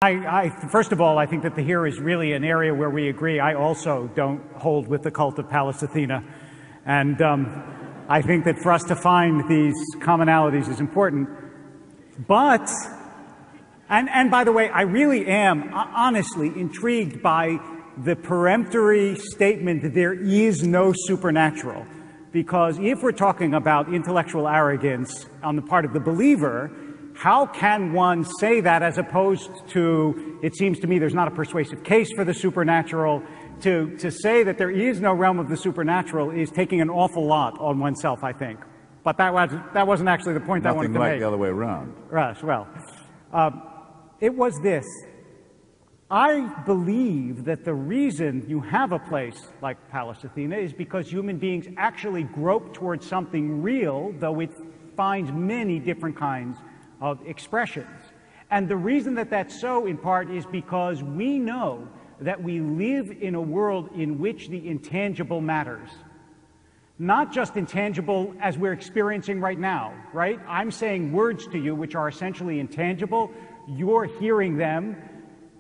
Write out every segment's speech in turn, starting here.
First of all, I think that here is really an area where we agree. I also don't hold with the cult of Pallas Athena. And I think that for us to find these commonalities is important. But, and by the way, I really am honestly intrigued by the peremptory statement that there is no supernatural. Because if we're talking about intellectual arrogance on the part of the believer, how can one say that as opposed to, it seems to me there's not a persuasive case for the supernatural. To say that there is no realm of the supernatural is taking an awful lot on oneself, I think. But that wasn't actually the point I wanted to make. Nothing like the other way around. Right, well, it was this. I believe that the reason you have a place like Pallas Athena is because human beings actually grope towards something real, though it finds many different kinds of expressions. And the reason that that's so, in part, is because we know that we live in a world in which the intangible matters. Not just intangible as we're experiencing right now, right? I'm saying words to you which are essentially intangible. You're hearing them.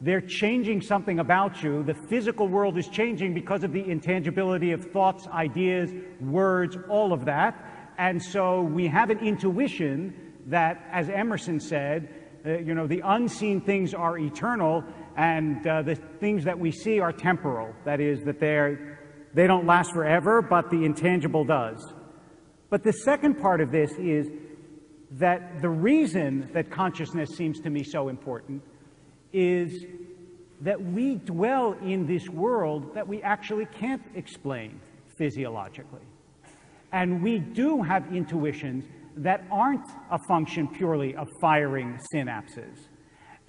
They're changing something about you. The physical world is changing because of the intangibility of thoughts, ideas, words, all of that. And so we have an intuition that, as Emerson said, the unseen things are eternal and the things that we see are temporal. That is, that they don't last forever, but the intangible does. But the second part of this is that the reason that consciousness seems to me so important is that we dwell in this world that we actually can't explain physiologically. And we do have intuitions that aren't a function purely of firing synapses.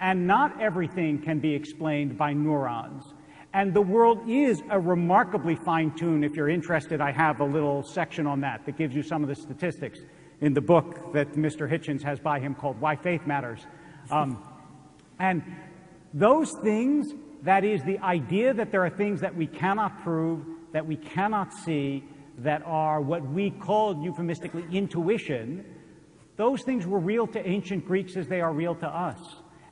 And not everything can be explained by neurons. And the world is a remarkably fine-tuned. If you're interested, I have a little section on that gives you some of the statistics in the book that Mr. Hitchens has by him called Why Faith Matters. And those things, that is the idea that there are things that we cannot prove, that we cannot see, that are what we call euphemistically intuition, those things were real to ancient Greeks as they are real to us.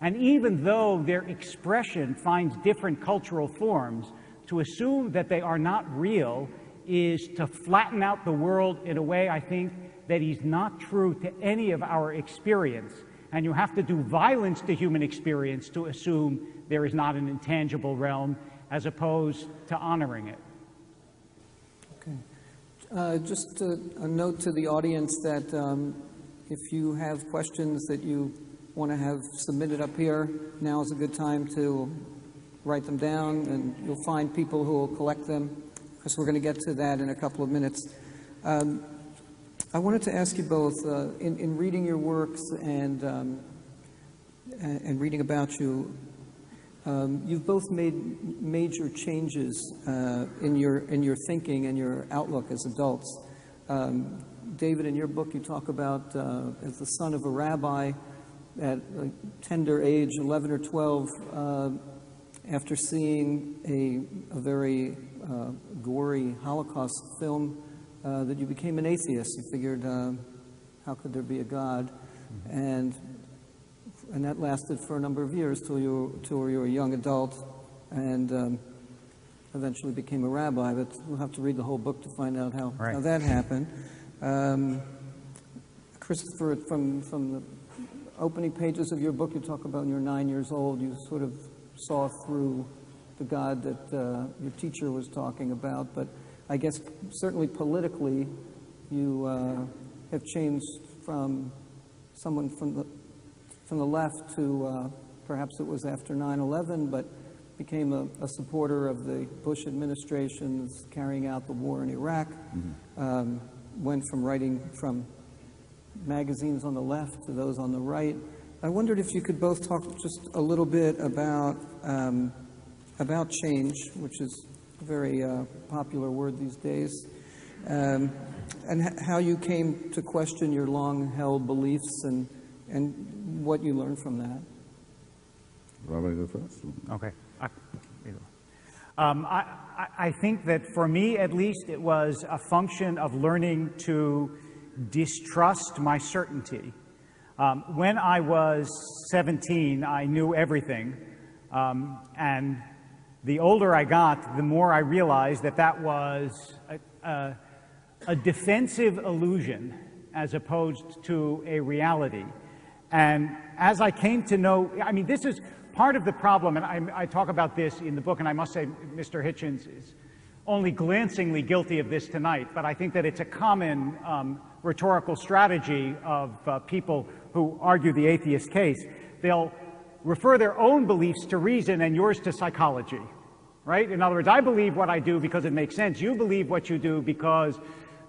And even though their expression finds different cultural forms, to assume that they are not real is to flatten out the world in a way, I think, that is not true to any of our experience. And you have to do violence to human experience to assume there is not an intangible realm as opposed to honoring it. Just a note to the audience that if you have questions that you want to have submitted up here, now is a good time to write them down, and you'll find people who will collect them, because we're going to get to that in a couple of minutes. I wanted to ask you both, in reading your works and reading about you, you've both made major changes in your thinking and your outlook as adults. David, in your book, you talk about as the son of a rabbi at a tender age, 11 or 12, after seeing a very gory Holocaust film, that you became an atheist. You figured, how could there be a God? And that lasted for a number of years till you were a young adult, and eventually became a rabbi. But we'll have to read the whole book to find out how that happened. Christopher, from the opening pages of your book, you talk about when you were 9 years old, you sort of saw through the God that your teacher was talking about. But I guess certainly politically, you have changed from someone from the left to perhaps it was after 9/11, but became a supporter of the Bush administration's carrying out the war in Iraq. Went from writing from magazines on the left to those on the right. I wondered if you could both talk just a little bit about change, which is a very popular word these days, and how you came to question your long-held beliefs and what you learned from that. Robert, go first. Okay. I think that for me, at least, it was a function of learning to distrust my certainty. When I was 17, I knew everything, and the older I got, the more I realized that that was a defensive illusion as opposed to a reality. And as I came to know, I mean, this is part of the problem, and I talk about this in the book, and I must say Mr. Hitchens is only glancingly guilty of this tonight, but I think that it's a common rhetorical strategy of people who argue the atheist case. They'll refer their own beliefs to reason and yours to psychology, right? In other words, I believe what I do because it makes sense. You believe what you do because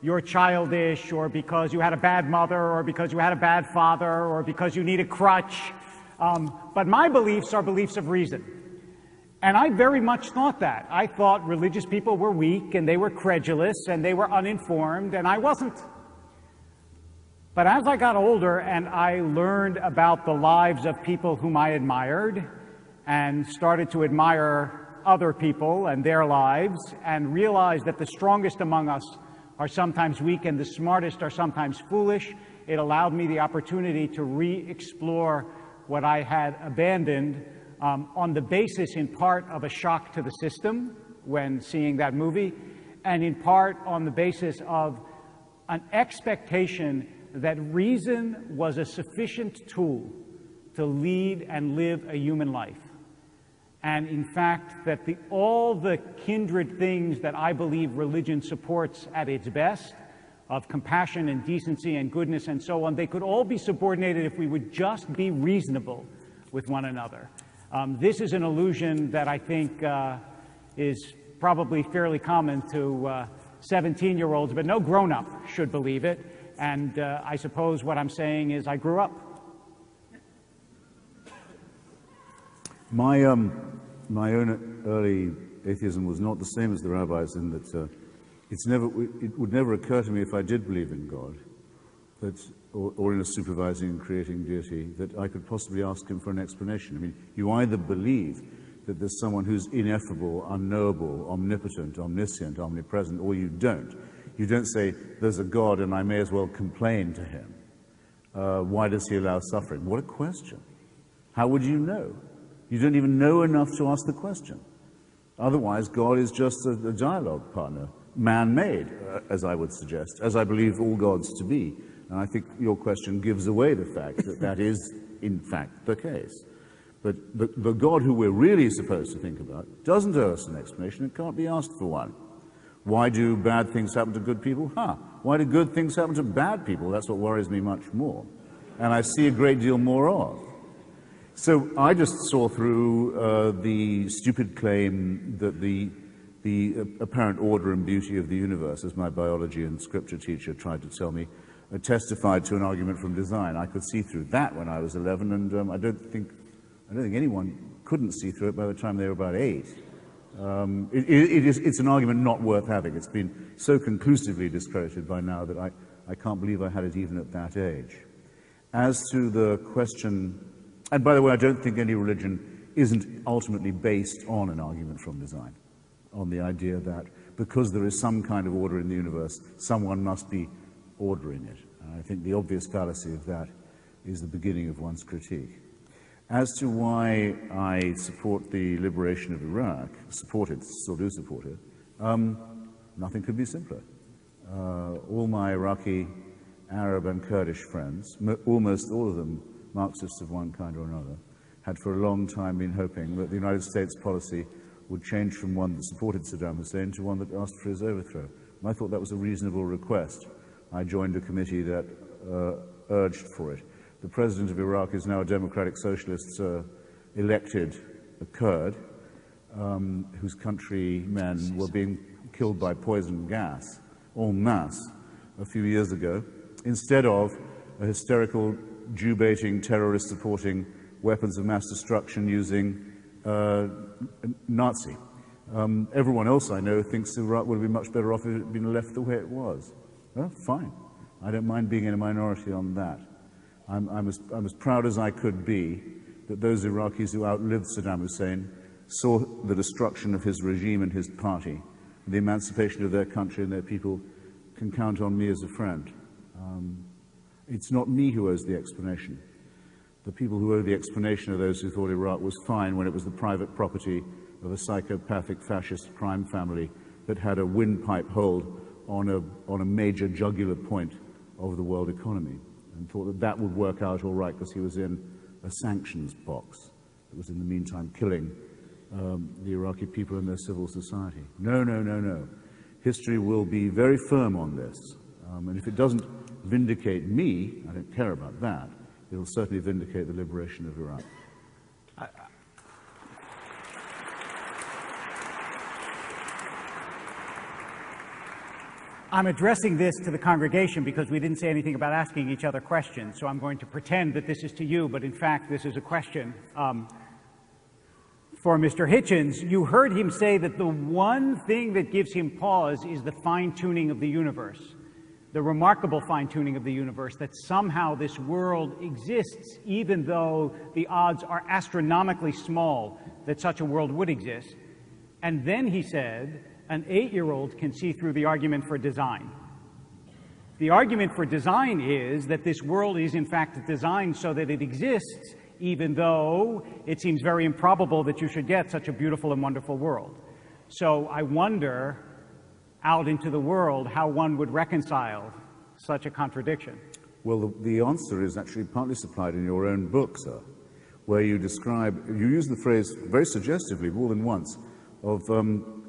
you're childish, or because you had a bad mother, or because you had a bad father, or because you need a crutch. But my beliefs are beliefs of reason. And I very much thought that. I thought religious people were weak, and they were credulous, and they were uninformed, and I wasn't. But as I got older and I learned about the lives of people whom I admired, and started to admire other people and their lives, and realized that the strongest among us are sometimes weak and the smartest are sometimes foolish, it allowed me the opportunity to re-explore what I had abandoned on the basis, in part, of a shock to the system when seeing that movie, and in part on the basis of an expectation that reason was a sufficient tool to lead and live a human life. And in fact, that all the kindred things that I believe religion supports at its best, of compassion and decency and goodness and so on, they could all be subordinated if we would just be reasonable with one another. This is an illusion that I think is probably fairly common to 17-year-olds, but no grown-up should believe it. And I suppose what I'm saying is I grew up. My own early atheism was not the same as the rabbis in that it would never occur to me, if I did believe in God, that, or in a supervising and creating deity, that I could possibly ask him for an explanation. I mean, you either believe that there's someone who's ineffable, unknowable, omnipotent, omniscient, omnipresent, or you don't. You don't say, there's a God and I may as well complain to him. Why does he allow suffering? What a question. How would you know? You don't even know enough to ask the question. Otherwise, God is just a dialogue partner, man-made, as I would suggest, as I believe all gods to be. And I think your question gives away the fact that that is, in fact, the case. But the God who we're really supposed to think about doesn't owe us an explanation. It can't be asked for one. Why do bad things happen to good people? Why do good things happen to bad people? That's what worries me much more. And I see a great deal more of. So I just saw through the stupid claim that the apparent order and beauty of the universe, as my biology and scripture teacher tried to tell me, testified to an argument from design. I could see through that when I was 11, and I don't think anyone couldn't see through it by the time they were about 8. It's an argument not worth having. It's been so conclusively discredited by now that I can't believe I had it even at that age. As to the question, and by the way, I don't think any religion isn't ultimately based on an argument from design, on the idea that because there is some kind of order in the universe, someone must be ordering it. And I think the obvious fallacy of that is the beginning of one's critique. As to why I support the liberation of Iraq, still do support it, nothing could be simpler. All my Iraqi, Arab and Kurdish friends, almost all of them Marxists of one kind or another, had for a long time been hoping that the United States policy would change from one that supported Saddam Hussein to one that asked for his overthrow. And I thought that was a reasonable request. I joined a committee that urged for it. The president of Iraq is now a democratic socialist elected a Kurd whose countrymen were being killed by poison gas en masse a few years ago, instead of a hysterical, Jew-baiting, terrorist-supporting, weapons of mass destruction using Nazi. Everyone else I know thinks Iraq would have been much better off if it had been left the way it was. Well, fine. I don't mind being in a minority on that. I'm as proud as I could be that those Iraqis who outlived Saddam Hussein saw the destruction of his regime and his party, and the emancipation of their country and their people, can count on me as a friend. It's not me who owes the explanation. The people who owe the explanation are those who thought Iraq was fine when it was the private property of a psychopathic fascist crime family that had a windpipe hold on a major jugular point of the world economy, and thought that that would work out all right because he was in a sanctions box that was in the meantime killing the Iraqi people and their civil society. No, no, no, no. History will be very firm on this, and if it doesn't vindicate me, I don't care about that, it'll certainly vindicate the liberation of Iraq. I'm addressing this to the congregation because we didn't say anything about asking each other questions, so I'm going to pretend that this is to you, but in fact this is a question. For Mr. Hitchens, you heard him say that the one thing that gives him pause is the fine-tuning of the universe, the remarkable fine-tuning of the universe, that somehow this world exists even though the odds are astronomically small that such a world would exist. And then he said, an 8-year-old can see through the argument for design. The argument for design is that this world is in fact designed so that it exists, even though it seems very improbable that you should get such a beautiful and wonderful world. So I wonder, out into the world, how one would reconcile such a contradiction. Well, the answer is actually partly supplied in your own book, sir, where you describe, you use the phrase very suggestively more than once, of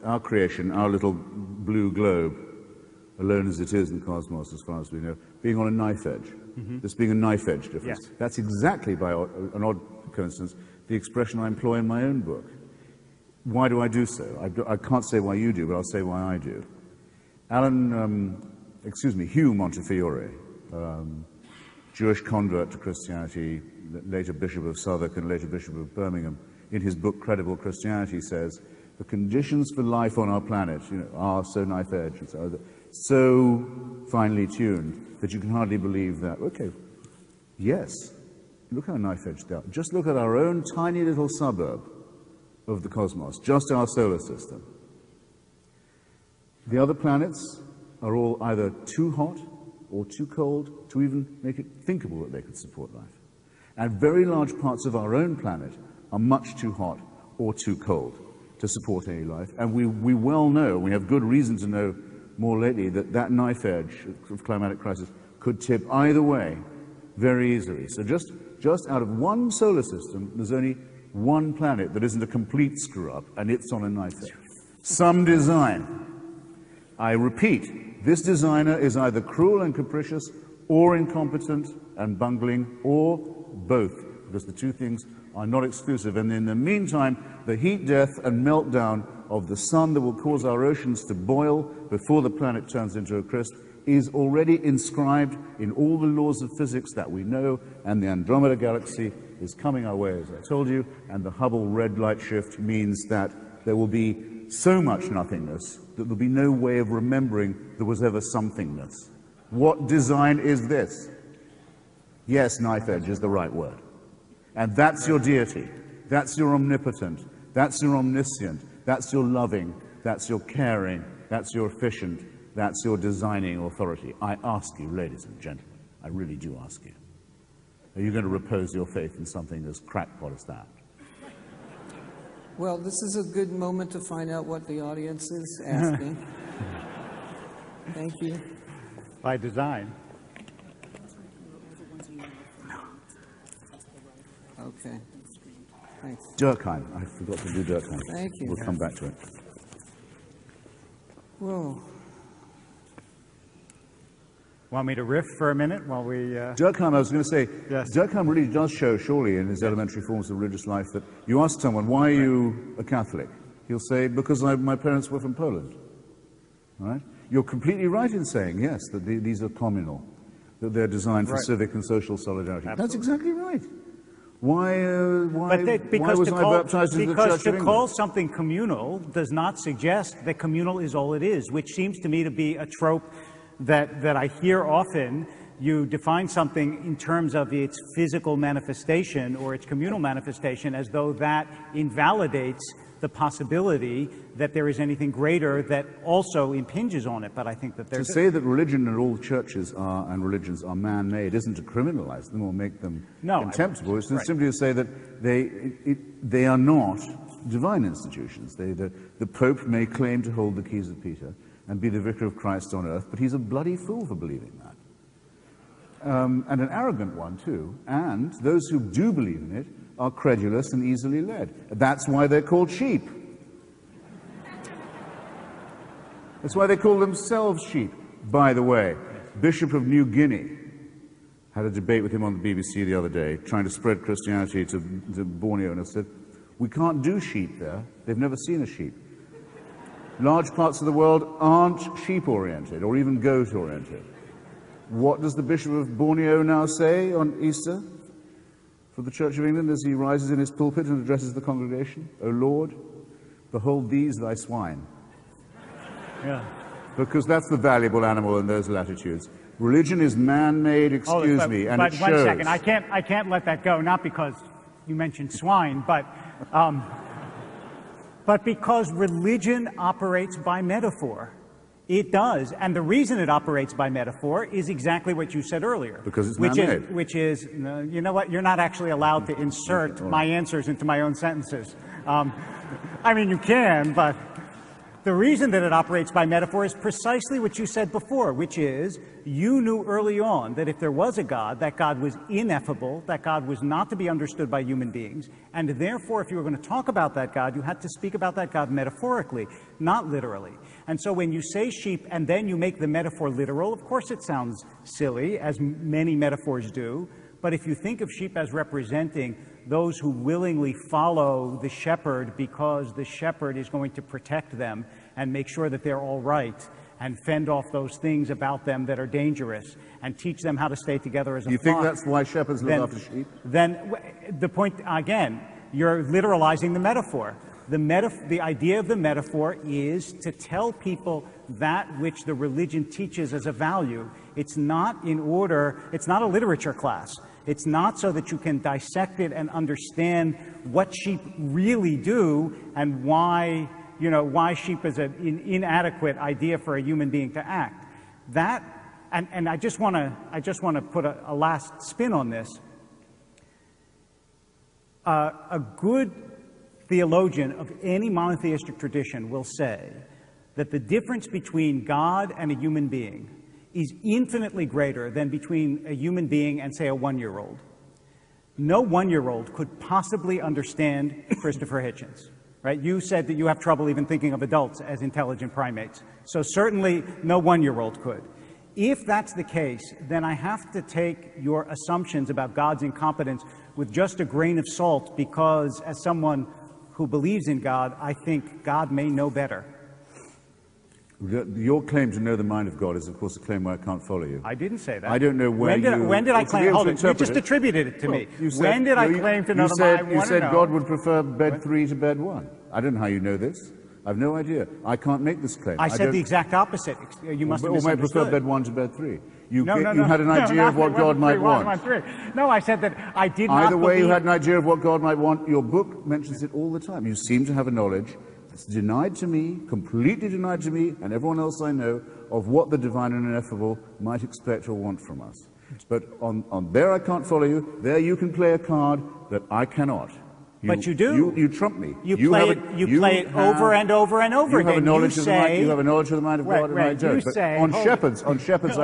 our creation, our little blue globe, alone as it is in the cosmos as far as we know, being on a knife edge. This being a knife edge difference. Yes. That's exactly, by an odd coincidence, the expression I employ in my own book. Why do I do so? I can't say why you do, but I'll say why I do. Hugh Montefiore, Jewish convert to Christianity, later Bishop of Southwark and later Bishop of Birmingham, in his book Credible Christianity says, the conditions for life on our planet, are so knife edge and so finely tuned that you can hardly believe that. Okay, yes, look how knife edged out. Just look at our own tiny little suburb of the cosmos, just our solar system. The other planets are all either too hot or too cold to even make it thinkable that they could support life. And very large parts of our own planet are much too hot or too cold to support any life. And we well know, we have good reason to know more lately, that that knife edge of climatic crisis could tip either way very easily. So just out of one solar system, there's only one planet that isn't a complete screw-up, and it's on a knife edge. Some design. I repeat, this designer is either cruel and capricious, or incompetent and bungling, or both, because the two things are not exclusive. And in the meantime, the heat death and meltdown of the sun that will cause our oceans to boil before the planet turns into a crisp is already inscribed in all the laws of physics that we know, and the Andromeda galaxy is coming our way, as I told you, and the Hubble red light shift means that there will be so much nothingness that there'll be no way of remembering there was ever somethingness. What design is this? Yes, knife edge is the right word. And that's your deity, that's your omnipotent, that's your omniscient, that's your loving, that's your caring, that's your efficient, that's your designing authority. I ask you, ladies and gentlemen, I really do ask you, are you going to repose your faith in something as crackpot as that? Well, this is a good moment to find out what the audience is asking. Thank you. By design. Okay. Thanks. Durkheim. I forgot to do Durkheim. Thank you. We'll come back to it. Whoa. Want me to riff for a minute while we... Durkheim, I was going to say, Yes. Durkheim really does show, surely, in his elementary forms of religious life, that you ask someone, why are you a Catholic? He'll say, because my parents were from Poland. Right? You're completely right in saying, yes, that these are communal, that they're designed for Right. civic and social solidarity. Absolutely. That's exactly right. Why Because was to I call, baptized into the because Church of to England? call something communal does not suggest that communal is all it is, which seems to me to be a trope that I hear often. You define something in terms of its physical manifestation or its communal manifestation as though that invalidates the possibility that there is anything greater that also impinges on it. But I think that there's... To say that religion and all churches and religions are man-made isn't to criminalize them or make them contemptible. It's simply to say that they are not divine institutions. The Pope may claim to hold the keys of Peter and be the vicar of Christ on earth, but he's a bloody fool for believing that. And an arrogant one, too. And those who do believe in it are credulous and easily led. That's why they're called sheep. That's why they call themselves sheep. By the way, Bishop of New Guinea had a debate with him on the BBC the other day, trying to spread Christianity to Borneo, and I said, we can't do sheep there. They've never seen a sheep. Large parts of the world aren't sheep-oriented or even goat-oriented. What does the Bishop of Borneo now say on Easter for the Church of England as he rises in his pulpit and addresses the congregation? O Lord, behold these thy swine. Yeah. Because that's the valuable animal in those latitudes. Religion is man-made, excuse me, and it shows. But 1 second, I can't let that go, not because you mentioned swine, but because religion operates by metaphor. It does, and the reason it operates by metaphor is exactly what you said earlier. Because it's man-made. Which is, you know what, you're not actually allowed to insert my answers into my own sentences. I mean, you can, but the reason that it operates by metaphor is precisely what you said before, which is you knew early on that if there was a God, that God was ineffable, that God was not to be understood by human beings, and therefore if you were going to talk about that God, you had to speak about that God metaphorically, not literally. And so when you say sheep and then you make the metaphor literal, of course it sounds silly, as many metaphors do, but if you think of sheep as representing those who willingly follow the shepherd because the shepherd is going to protect them and make sure that they're all right and fend off those things about them that are dangerous and teach them how to stay together as a flock. You think that's why shepherds look after sheep? Then the point, again, you're literalizing the metaphor. The idea of the metaphor is to tell people that which the religion teaches as a value. It's not it's not a literature class. It's not so that you can dissect it and understand what sheep really do and why sheep is an inadequate idea for a human being to act. That, and I just want to put a last spin on this. A good theologian of any monotheistic tradition will say that the difference between God and a human being is infinitely greater than between a human being and, say, a one-year-old. No one-year-old could possibly understand Christopher Hitchens, right? You said that you have trouble even thinking of adults as intelligent primates. So certainly no one-year-old could. If that's the case, then I have to take your assumptions about God's incompetence with just a grain of salt because, as someone who believes in God, I think God may know better. Your claim to know the mind of God is, of course, a claim where I can't follow you. I didn't say that. I don't know where when did I claim? Hold it. You just attributed it to me. When did I claim to know the mind? You said God would prefer bed 3 to bed 1. I don't know how you know this. I have no idea. I can't make this claim. I said the exact opposite. You must have misunderstood. Or may prefer bed 1 to bed 3. You No, had an idea of what God might want. No, I said that I did not Either way, you had an idea of what God might want. Your book mentions it all the time. You seem to have a knowledge that's denied to me, completely denied to me, and everyone else I know, of what the divine and ineffable might expect or want from us. But on there I can't follow you. There you can play a card that I cannot. But you do. You trump me. You play it over and over and over again. You have a knowledge of the mind of God, and I don't. But on shepherds, on shepherds,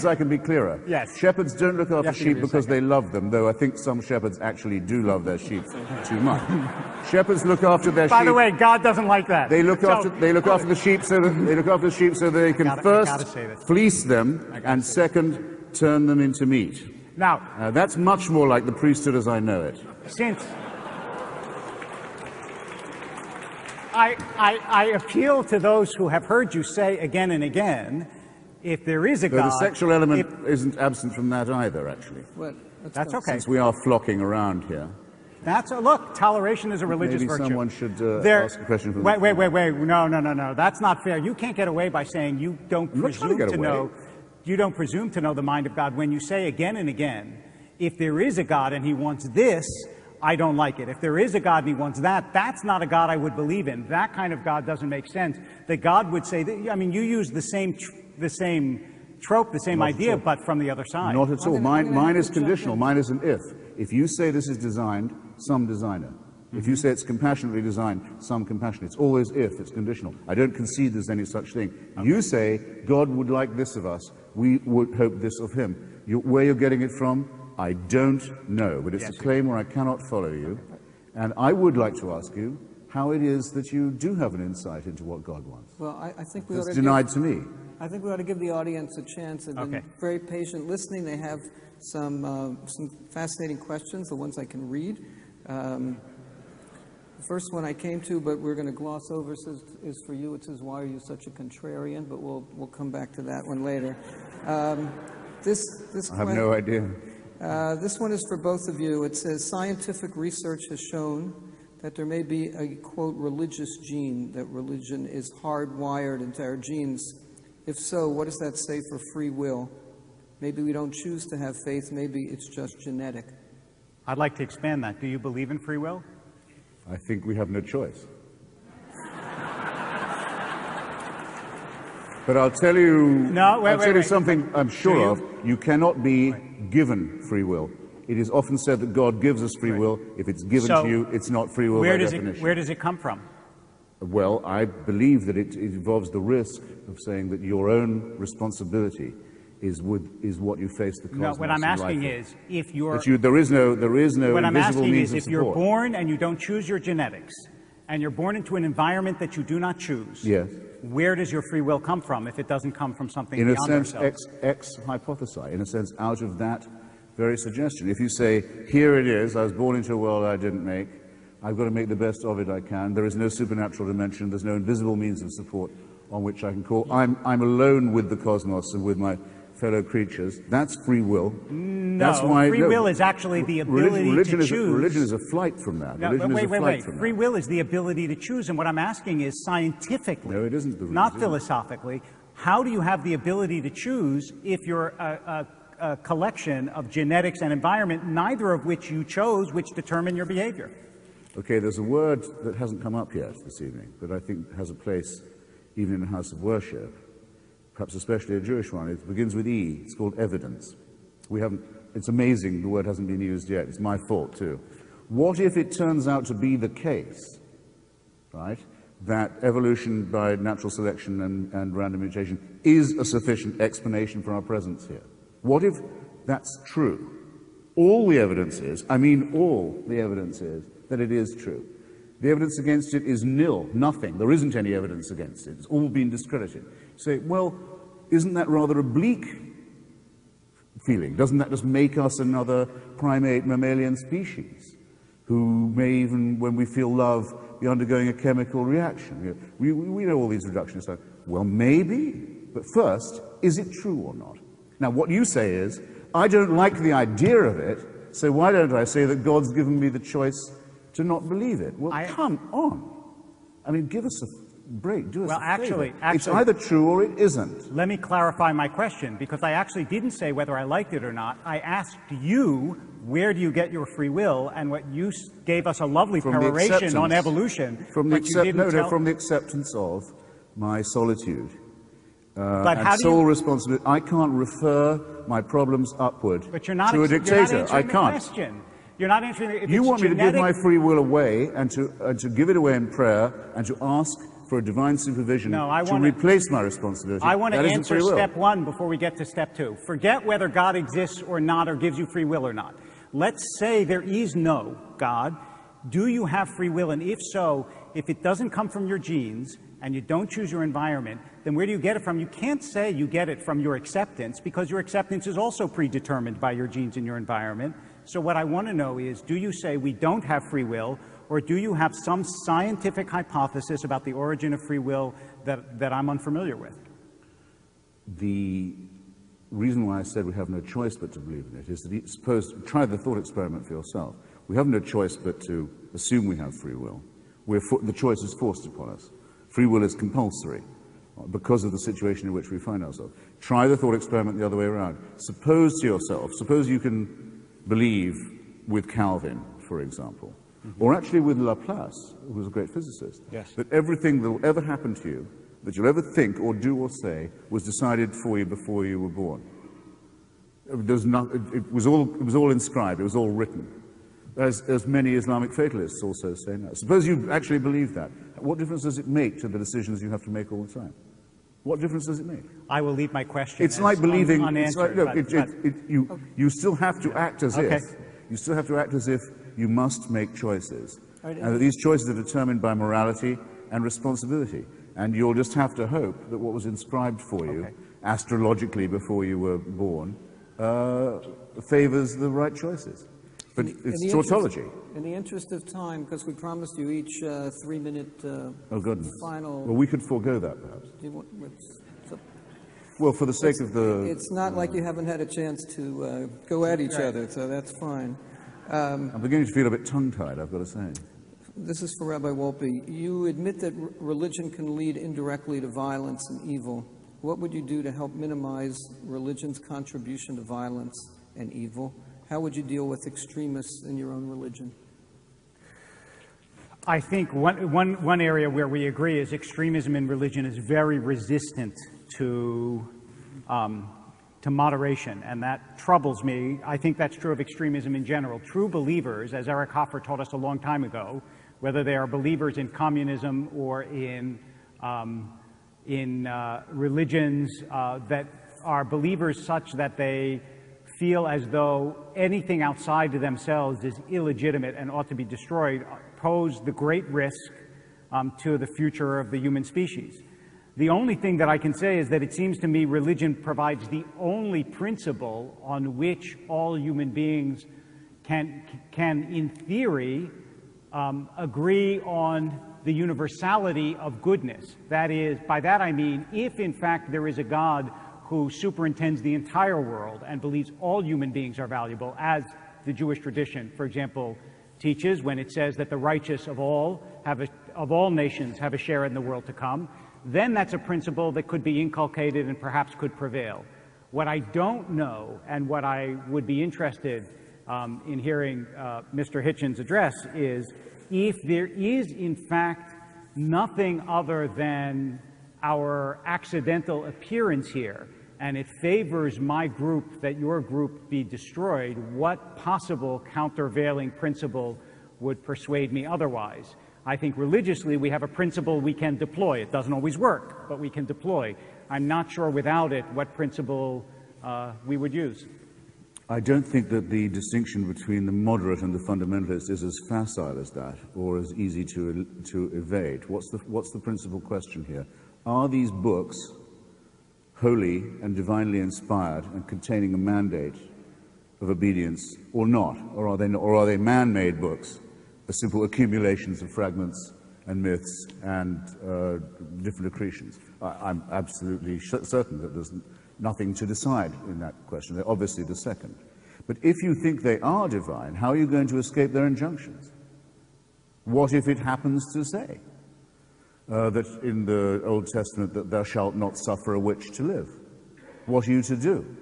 I can be clearer. Yes. Shepherds don't look after sheep because they love them, though I think some shepherds actually do love their sheep too much. Shepherds look after their sheep. By the way, God doesn't like that. They look after the sheep so that they can first fleece them and second turn them into meat. Now that's much more like the priesthood as I know it. Since I appeal to those who have heard you say again and again, if there is a God... The sexual element isn't absent from that either, actually. Well, that's okay. Since we are flocking around here. Look, toleration is a religious virtue. Maybe someone should ask a question from Wait. No. That's not fair. You can't get away by saying you don't presume to know. You don't presume to know the mind of God when you say again and again, if there is a God and he wants this, I don't like it. If there is a God and he wants that, that's not a God I would believe in. That kind of God doesn't make sense. That God would say, that, I mean, you use the same trope, the same idea, but from the other side. Not at all. Mine is conditional. Mine is an if. If you say this is designed, some designer. If you say it's compassionately designed, some compassion. It's always if, it's conditional. I don't concede there's any such thing. Okay. You say, God would like this of us, we would hope this of him. Where you're getting it from, I don't know, but it's a claim where I cannot follow you. And I would like to ask you how it is that you do have an insight into what God wants. Well, I think we ought to denied to me. I think we ought to give the audience a chance. They've been very patient listening. They have some fascinating questions, the ones I can read. The first one I came to, but we're going to gloss over, is for you. It says, "Why are you such a contrarian?" But we'll come back to that one later. This I have no idea. This one is for both of you. It says, "Scientific research has shown that there may be a, quote, religious gene, that religion is hardwired into our genes. If so, what does that say for free will? Maybe we don't choose to have faith. Maybe it's just genetic." I'd like to expand that. Do you believe in free will? I think we have no choice. But I'll tell you, I'll tell you something I'm sure of. You cannot be given free will. It is often said that God gives us free will. If it's given to you, it's not free will by definition. Where does it come from? Well, I believe that it involves the risk of saying that your own responsibility is what you face the cosmos. No, what I'm asking is, if you're... there is no what I'm invisible asking means is, of if you're support. born and you don't choose your genetics, and you're born into an environment that you do not choose, yes, where does your free will come from if it doesn't come from something beyond ourselves? In a sense, ex hypothesi, in a sense, out of that very suggestion. If you say, here it is, I was born into a world I didn't make, I've got to make the best of it I can, there is no supernatural dimension, there's no invisible means of support on which I can call, I'm alone with the cosmos and with my fellow creatures, that's free will. No, that's why, free will is actually the ability to choose. Religion is a flight from that. No, wait. Free will is the ability to choose, and what I'm asking is scientifically, no, it isn't the reason. Not philosophically, how do you have the ability to choose if you're a collection of genetics and environment, neither of which you chose, which determine your behavior? Okay, there's a word that hasn't come up yet this evening, but I think has a place even in the house of worship, perhaps especially a Jewish one. It begins with E. It's called evidence. It's amazing the word hasn't been used yet. It's my fault, too. What if it turns out to be the case, right, that evolution by natural selection and random mutation is a sufficient explanation for our presence here? What if that's true? All the evidence is, all the evidence is that it is true. The evidence against it is nil, nothing. There isn't any evidence against it. It's all been discredited. You say, well, isn't that rather a bleak feeling? Doesn't that just make us another primate mammalian species who may even, when we feel love, be undergoing a chemical reaction? We know all these reductionists are, well, maybe, but first, is it true or not? Now, what you say is, I don't like the idea of it, so why don't I say that God's given me the choice to not believe it? Well, come on. Give us a break. Do us a favor. It's either true or it isn't. Let me clarify my question, because I actually didn't say whether I liked it or not. I asked you, where do you get your free will? And what you gave us a lovely peroration on evolution. From the acceptance of my solitude. But and sole responsibility. I can't refer my problems upward to a dictator. I can't. You're not answering the question. You want me to give my free will away and to give it away in prayer and to ask for a divine supervision to replace my responsibility. I want to answer step one before we get to step two. Forget whether God exists or not, or gives you free will or not. Let's say there is no God. Do you have free will? And if so, if it doesn't come from your genes and you don't choose your environment, then where do you get it from? You can't say you get it from your acceptance, because your acceptance is also predetermined by your genes and your environment. So what I want to know is, do you say we don't have free will, or do you have some scientific hypothesis about the origin of free will that I'm unfamiliar with? The reason why I said we have no choice but to believe in it is that try the thought experiment for yourself. We have no choice but to assume we have free will. The choice is forced upon us. Free will is compulsory because of the situation in which we find ourselves. Try the thought experiment the other way around. Suppose to yourself, suppose you can believe with Calvin for example, or actually with Laplace, who was a great physicist, Yes. that everything that will ever happen to you, that you'll ever think or do or say, was decided for you before you were born. It was all inscribed, it was all written. As many Islamic fatalists also say now. Suppose you actually believe that. What difference does it make to the decisions you have to make all the time? What difference does it make? I will leave my question It's like believing, unanswered. you still have to act as Okay. if, you still have to act as if you must make choices. Right. And that these choices are determined by morality and responsibility. And you'll just have to hope that what was inscribed for you, Okay. astrologically before you were born, favors the right choices. But it's tautology. In the interest of time, because we promised you each 3-minute Oh, goodness. final. Well, we could forego that, perhaps. Do you want, Well, for the sake of the... it's not like you haven't had a chance to go at each other, so that's fine. I'm beginning to feel a bit tongue-tied, I've got to say. This is for Rabbi Wolpe. You admit that religion can lead indirectly to violence and evil. What would you do to help minimize religion's contribution to violence and evil? How would you deal with extremists in your own religion? I think one area where we agree is extremism in religion is very resistant to moderation, and that troubles me. I think that's true of extremism in general. True believers, as Eric Hoffer taught us a long time ago, whether they are believers in communism or in religions that are believers such that they feel as though anything outside of themselves is illegitimate and ought to be destroyed, pose the great risk to the future of the human species. The only thing that I can say is that it seems to me religion provides the only principle on which all human beings can in theory, agree on the universality of goodness. That is, by that I mean, if in fact there is a God who superintends the entire world and believes all human beings are valuable, as the Jewish tradition, for example, teaches when it says that the righteous of all nations have a share in the world to come, then that's a principle that could be inculcated and perhaps could prevail. What I don't know, and what I would be interested in hearing Mr. Hitchens address, is if there is in fact nothing other than our accidental appearance here, and it favors my group that your group be destroyed, what possible countervailing principle would persuade me otherwise? I think religiously we have a principle we can deploy. It doesn't always work, but we can deploy. I'm not sure without it what principle we would use. I don't think that the distinction between the moderate and the fundamentalist is as facile as that, or as easy to evade. What's the principal question here? Are these books holy and divinely inspired and containing a mandate of obedience, or not? Or are they man-made books, simple accumulations of fragments and myths and different accretions? I'm absolutely certain that there's nothing to decide in that question. They're obviously the second. But if you think they are divine, how are you going to escape their injunctions? What if it happens to say that in the Old Testament that thou shalt not suffer a witch to live? What are you to do?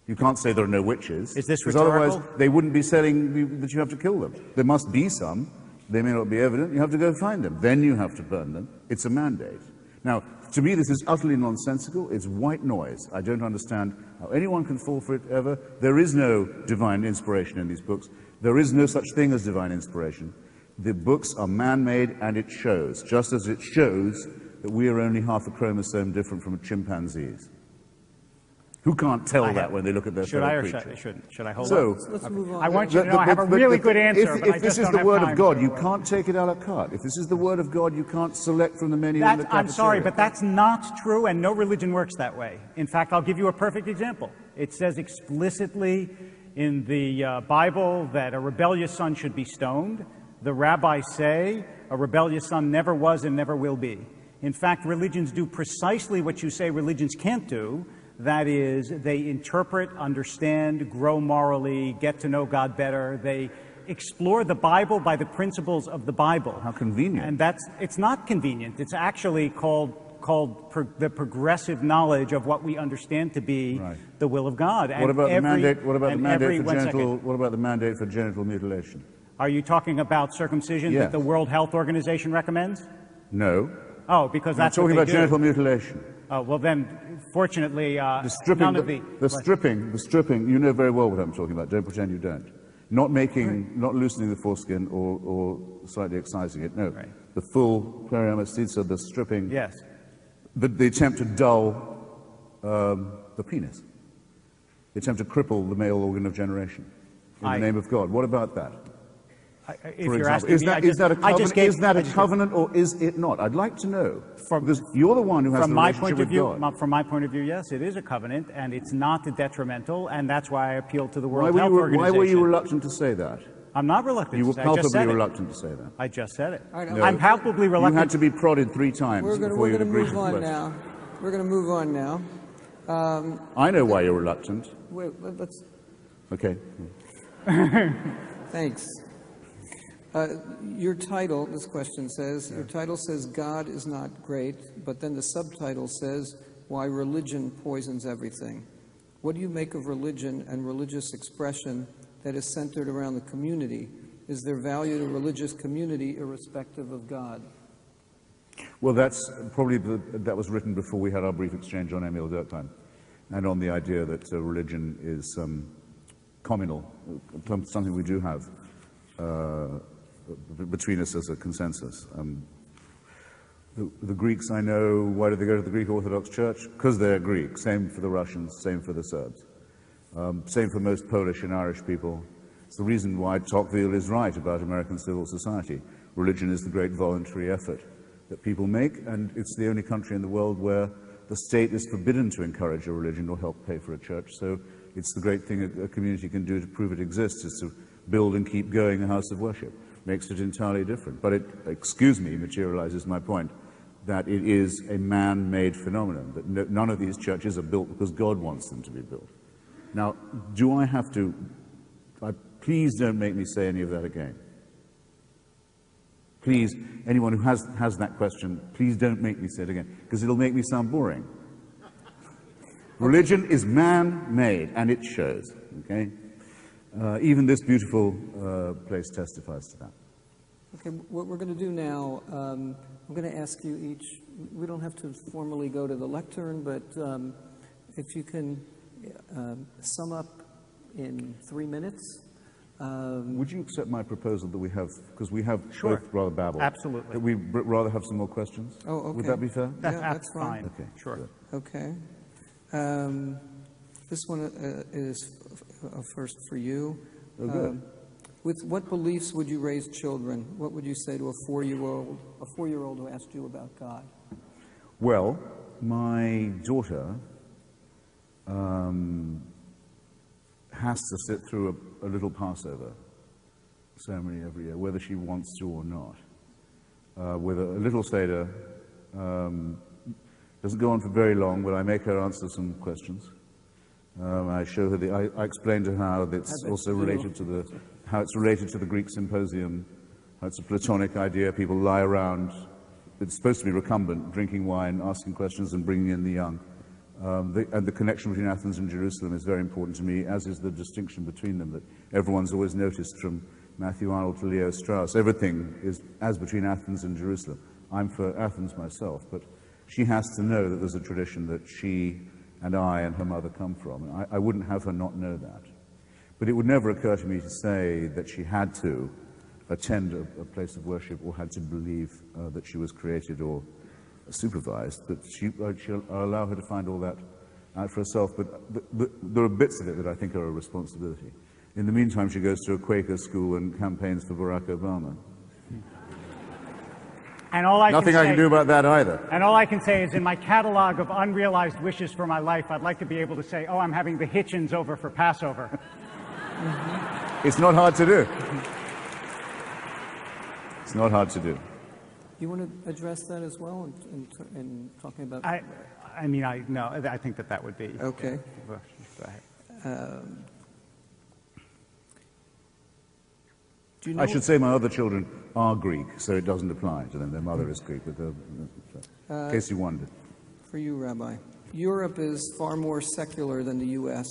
You can't say there are no witches. Is this because rhetorical? otherwise they wouldn't be saying that you have to kill them. There must be some. They may not be evident. You have to go find them. Then you have to burn them. It's a mandate. Now, to me, this is utterly nonsensical. It's white noise. I don't understand how anyone can fall for it ever. There is no divine inspiration in these books. There is no such thing as divine inspiration. The books are man-made, and it shows, just as it shows that we are only half a chromosome different from chimpanzees. Who can't tell that when they look at their fellow creature? Should I hold So, on? Let's move on. I want you to know I have a really good answer, but I if just this is don't the have word time of God, to- you can't take it a la carte. If this is the word of God, you can't select from the menu in the cafeteria. I'm sorry, but that's not true, and no religion works that way. In fact, I'll give you a perfect example. It says explicitly in the Bible that a rebellious son should be stoned. The rabbis say a rebellious son never was and never will be. In fact, religions do precisely what you say religions can't do. That is, they interpret, understand, grow morally, get to know God better. They explore the Bible by the principles of the Bible. How convenient. And it's not convenient. It's actually called the progressive knowledge of what we understand to be Right. the will of God. What about the mandate? What about the Second. mandate for genital mutilation? Are you talking about circumcision Yes. that the World Health Organization recommends? No. Oh, because I'm that's talking what about they do. genital mutilation. Oh, well then, fortunately, The stripping, none of the stripping. You know very well what I'm talking about. Don't pretend you don't. Not loosening the foreskin or slightly excising it. No, Right. the full periamestitza, the stripping. Yes. The attempt to dull the penis. The attempt to cripple the male organ of generation in the name of God. What about that? If For you're example, asking is that a covenant? Is that a just covenant or is it not? I'd like to know. Because you're the one who has the relationship with God. From my point of view, yes, it is a covenant, and it's not detrimental, and that's why I appeal to the World Health Organization. Why were you reluctant to say that? I'm not reluctant You to were say it. I just said palpably it. reluctant to say that. I just said it. All right, No. I'm palpably reluctant. You had to be prodded 3 times We're going before you to agreed move to on the now. We're going to move on now. I know why you're reluctant. Wait, let's. Okay. Thanks. Your title, this question says, your title says God is not great, but then the subtitle says why religion poisons everything. What do you make of religion and religious expression that is centered around the community? Is there value to religious community irrespective of God? Well, that's probably that was written before we had our brief exchange on Emil Durkheim, and on the idea that religion is communal, something we do have between us as a consensus. The Greeks, I know, why do they go to the Greek Orthodox Church? Because they're Greek. Same for the Russians, same for the Serbs. Same for most Polish and Irish people. It's the reason why Tocqueville is right about American civil society. Religion is the great voluntary effort that people make, and it's the only country in the world where the state is forbidden to encourage a religion or help pay for a church. So it's the great thing a community can do to prove it exists, is to build and keep going a house of worship. Makes it entirely different. But it, excuse me, materializes my point, that it is a man-made phenomenon, that none of these churches are built because God wants them to be built. Now, do I have to, please don't make me say any of that again. Please, anyone who has that question, please don't make me say it again, because it'll make me sound boring. Religion is man-made, and it shows, okay? Even this beautiful place testifies to that. Okay, what we're going to do now, I'm going to ask you each, we don't have to formally go to the lectern, but if you can sum up in 3 minutes. Would you accept my proposal that we have, because we have Sure. both rather babbled, Absolutely. that we rather have some more questions? Oh, okay. Would that be fair? Yeah, that's fine. Okay, Sure. good. Okay. This one is first for you. Oh, good. With what beliefs would you raise children? What would you say to a four-year-old who asked you about God? Well, my daughter has to sit through a little Passover ceremony every year, whether she wants to or not. With a little Seder, doesn't go on for very long, but I make her answer some questions. I show her I explain to her how it's also related to the Greek symposium, how it's a Platonic idea. People lie around. It's supposed to be recumbent, drinking wine, asking questions, and bringing in the young. And the connection between Athens and Jerusalem is very important to me, as is the distinction between them that everyone's always noticed from Matthew Arnold to Leo Strauss. Everything is as between Athens and Jerusalem. I'm for Athens myself, but she has to know that there's a tradition that she and I and her mother come from. And I wouldn't have her not know that. But it would never occur to me to say that she had to attend a place of worship or had to believe that she was created or supervised, but she'll allow her to find all that out for herself. But there are bits of it that I think are a responsibility. In the meantime, she goes to a Quaker school and campaigns for Barack Obama. And all I Nothing I can do about that either. And all I can say is, in my catalog of unrealized wishes for my life, I'd like to be able to say, oh, I'm having the Hitchens over for Passover. It's not hard to do. It's not hard to do. You want to address that as well in talking about... I think that would be... Okay. Go ahead. Do you know I should say my other children are Greek, so it doesn't apply to them. Their mother is Greek, but in case you wondered. For you, Rabbi. Europe is far more secular than the U.S.,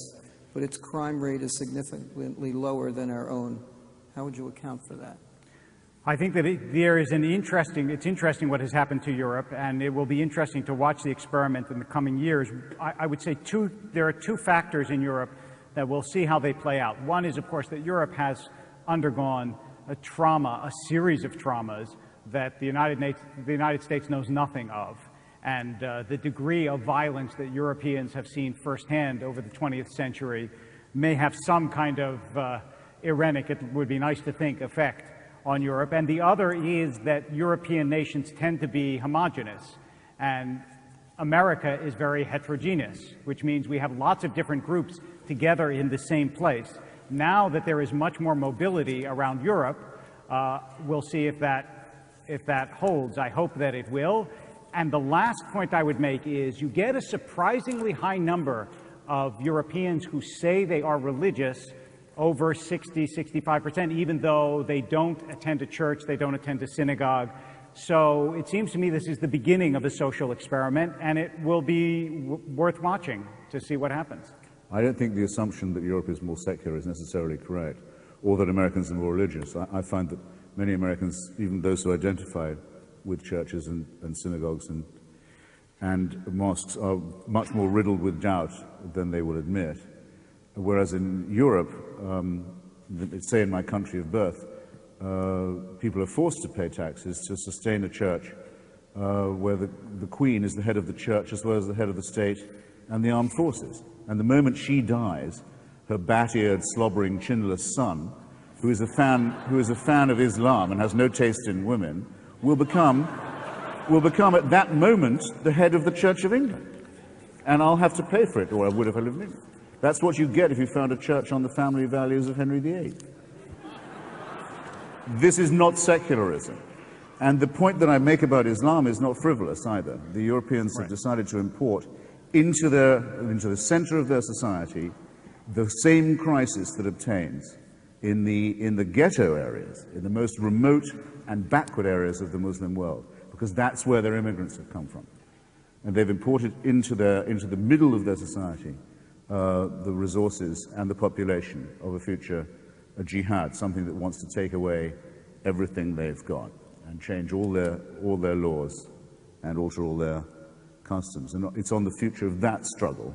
but its crime rate is significantly lower than our own. How would you account for that? I think that it's interesting what has happened to Europe, and it will be interesting to watch the experiment in the coming years. I would say there are two factors in Europe that we'll see how they play out. One is, of course, that Europe has undergone a series of traumas that the United States knows nothing of. And the degree of violence that Europeans have seen firsthand over the 20th century may have some kind of irenic, it would be nice to think, effect on Europe. And the other is that European nations tend to be homogenous, and America is very heterogeneous, which means we have lots of different groups together in the same place. Now that there is much more mobility around Europe, we'll see if that holds. I hope that it will. And the last point I would make is you get a surprisingly high number of Europeans who say they are religious, over 65%, even though they don't attend a church, they don't attend a synagogue. So it seems to me this is the beginning of a social experiment, and it will be worth watching to see what happens. I don't think the assumption that Europe is more secular is necessarily correct, or that Americans are more religious. I find that many Americans, even those who identify with churches and synagogues and mosques, are much more riddled with doubt than they will admit. Whereas in Europe, say in my country of birth, people are forced to pay taxes to sustain a church where the Queen is the head of the church as well as the head of the state and the armed forces. And the moment she dies, her bat-eared, slobbering, chinless son, who is a fan of Islam and has no taste in women, will become at that moment the head of the Church of England. And I'll have to pay for it, or I would if I lived in England. That's what you get if you found a church on the family values of Henry VIII. This is not secularism. And the point that I make about Islam is not frivolous either. The Europeans have decided to import into the center of their society the same crisis that obtains in the ghetto areas, in the most remote and backward areas of the Muslim world, because that's where their immigrants have come from. And they've imported into the middle of their society the resources and the population of a future jihad, something that wants to take away everything they've got and change all their laws and alter all their customs. And it's on the future of that struggle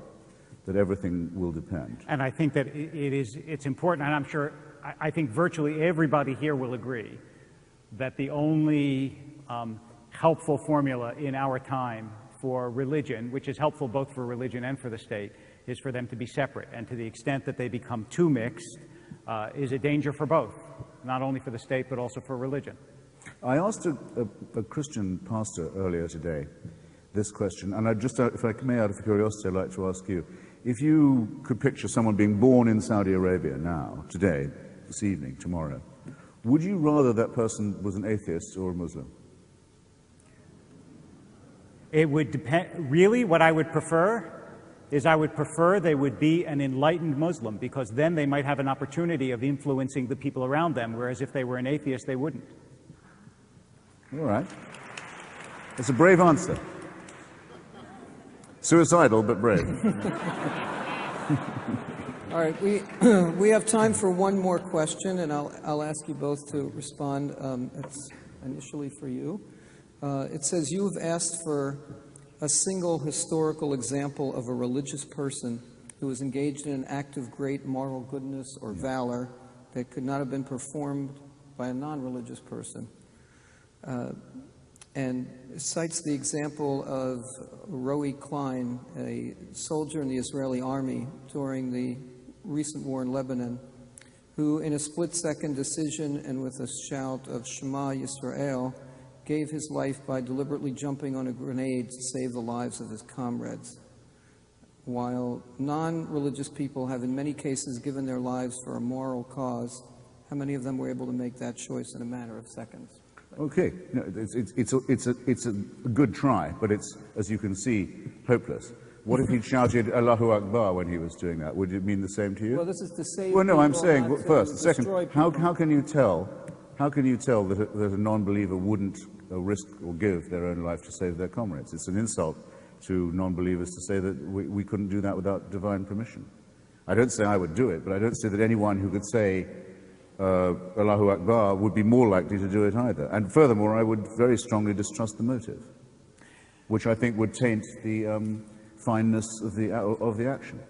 that everything will depend. And I think that it's important, and I'm sure, I think virtually everybody here will agree that the only helpful formula in our time for religion, which is helpful both for religion and for the state, is for them to be separate. And to the extent that they become too mixed, is a danger for both, not only for the state but also for religion. I asked a Christian pastor earlier today this question, and if I may, out of curiosity, I'd like to ask you, if you could picture someone being born in Saudi Arabia now, today, this evening, tomorrow, would you rather that person was an atheist or a Muslim? It would depend. Really, what I would prefer is they would be an enlightened Muslim, because then they might have an opportunity of influencing the people around them, whereas if they were an atheist, they wouldn't. All right. It's a brave answer. Suicidal, but brave. All right, we have time for one more question, and I'll ask you both to respond. It's initially for you. It says, you have asked for a single historical example of a religious person who was engaged in an act of great moral goodness or valor that could not have been performed by a non-religious person. And cites the example of Roe Klein, a soldier in the Israeli army during the recent war in Lebanon, who in a split-second decision and with a shout of Shema Yisrael, gave his life by deliberately jumping on a grenade to save the lives of his comrades. While non-religious people have in many cases given their lives for a moral cause, how many of them were able to make that choice in a matter of seconds? Okay, no, it's a good try, but it's, as you can see, hopeless. What if he shouted Allahu Akbar when he was doing that? Would it mean the same to you? Well, this is to save. Well, no, I'm saying, first, second, how can you tell How can you tell that a non-believer wouldn't risk or give their own life to save their comrades? It's an insult to non-believers to say that we couldn't do that without divine permission. I don't say I would do it, but I don't say that anyone who could say Allahu Akbar would be more likely to do it either. And furthermore, I would very strongly distrust the motive, which I think would taint the fineness of the action.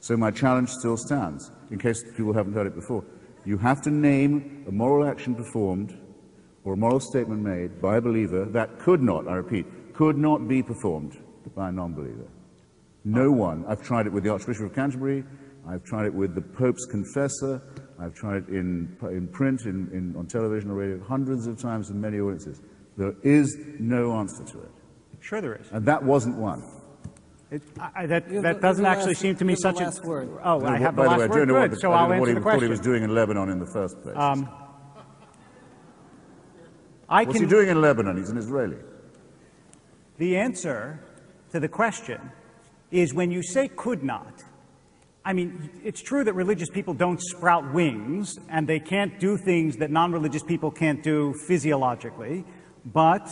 So my challenge still stands, in case people haven't heard it before. You have to name a moral action performed or a moral statement made by a believer that could not, I repeat, could not be performed by a non-believer. No one. I've tried it with the Archbishop of Canterbury. I've tried it with the Pope's confessor. I've tried it in print, on television or radio, hundreds of times in many audiences. There is no answer to it. Sure there is. And that wasn't one. That doesn't actually seem to me such a... word. Oh, I have the last word. Good, so I'll answer the question. What he was doing in Lebanon in the first place. What's he can... doing in Lebanon? He's an Israeli. The answer to the question is when you say could not, I mean, it's true that religious people don't sprout wings and they can't do things that non-religious people can't do physiologically, but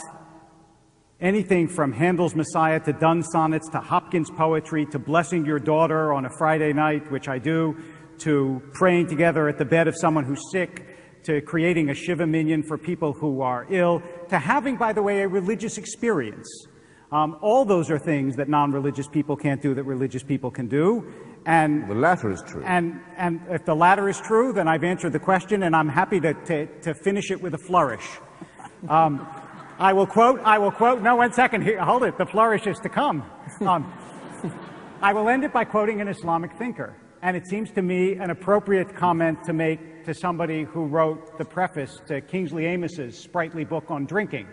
anything from Handel's Messiah to Donne sonnets to Hopkins poetry to blessing your daughter on a Friday night, which I do, to praying together at the bed of someone who's sick, to creating a Shiva minyan for people who are ill, to having, by the way, a religious experience. All those are things that non-religious people can't do that religious people can do. And the latter is true. And if the latter is true, then I've answered the question, and I'm happy to finish it with a flourish. I will quote, no, 1 second, here, hold it, the flourish is to come. I will end it by quoting an Islamic thinker, and it seems to me an appropriate comment to make to somebody who wrote the preface to Kingsley Amos's sprightly book on drinking.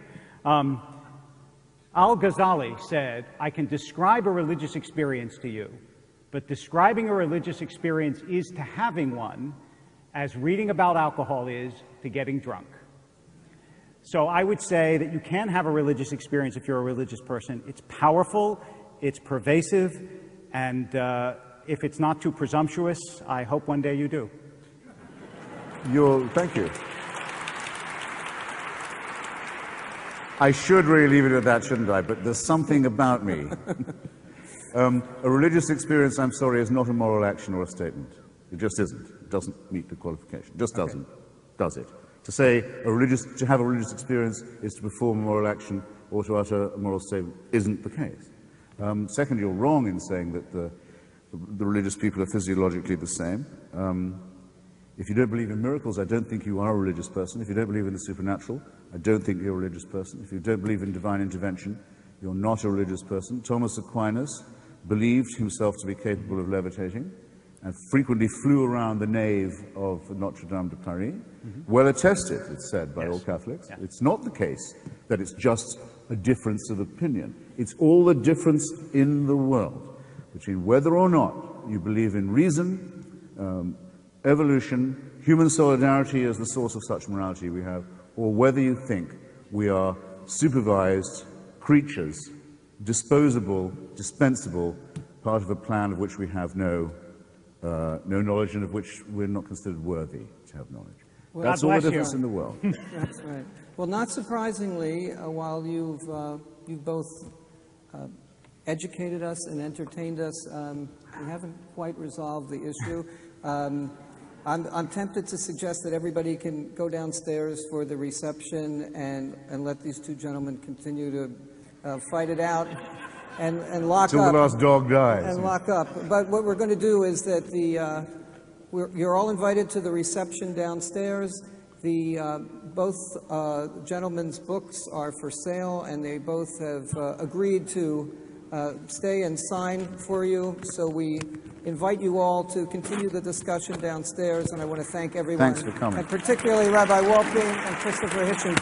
Al-Ghazali said, I can describe a religious experience to you, but describing a religious experience is to having one, as reading about alcohol is to getting drunk. So I would say that you can have a religious experience if you're a religious person. It's powerful, it's pervasive, and if it's not too presumptuous, I hope one day you do. Thank you. I should really leave it at that, shouldn't I? But there's something about me. A religious experience, I'm sorry, is not a moral action or a statement. It just isn't. It doesn't meet the qualification. It just doesn't. Does it? To say to have a religious experience is to perform a moral action or to utter a moral statement isn't the case. Second, you're wrong in saying that the religious people are physiologically the same. If you don't believe in miracles, I don't think you are a religious person. If you don't believe in the supernatural, I don't think you're a religious person. If you don't believe in divine intervention, you're not a religious person. Thomas Aquinas believed himself to be capable of levitating and frequently flew around the nave of Notre Dame de Paris. Well attested, it's said, by all Catholics. Yeah. It's not the case that it's just a difference of opinion. It's all the difference in the world between whether or not you believe in reason, evolution, human solidarity as the source of such morality we have, or whether you think we are supervised creatures, disposable, dispensable, part of a plan of which we have no knowledge and of which we're not considered worthy to have knowledge. Well, that's all the difference in the world. That's right. Well, not surprisingly, while you've both educated us and entertained us, we haven't quite resolved the issue. I'm tempted to suggest that everybody can go downstairs for the reception and let these two gentlemen continue to fight it out and lock Till up. Till the last dog dies. And lock up. But what we're going to do is that you're all invited to the reception downstairs. Both gentlemen's books are for sale, and they both have agreed to stay and sign for you. So we invite you all to continue the discussion downstairs, and I want to thank everyone. Thanks for coming. And particularly Rabbi Wolpe and Christopher Hitchens.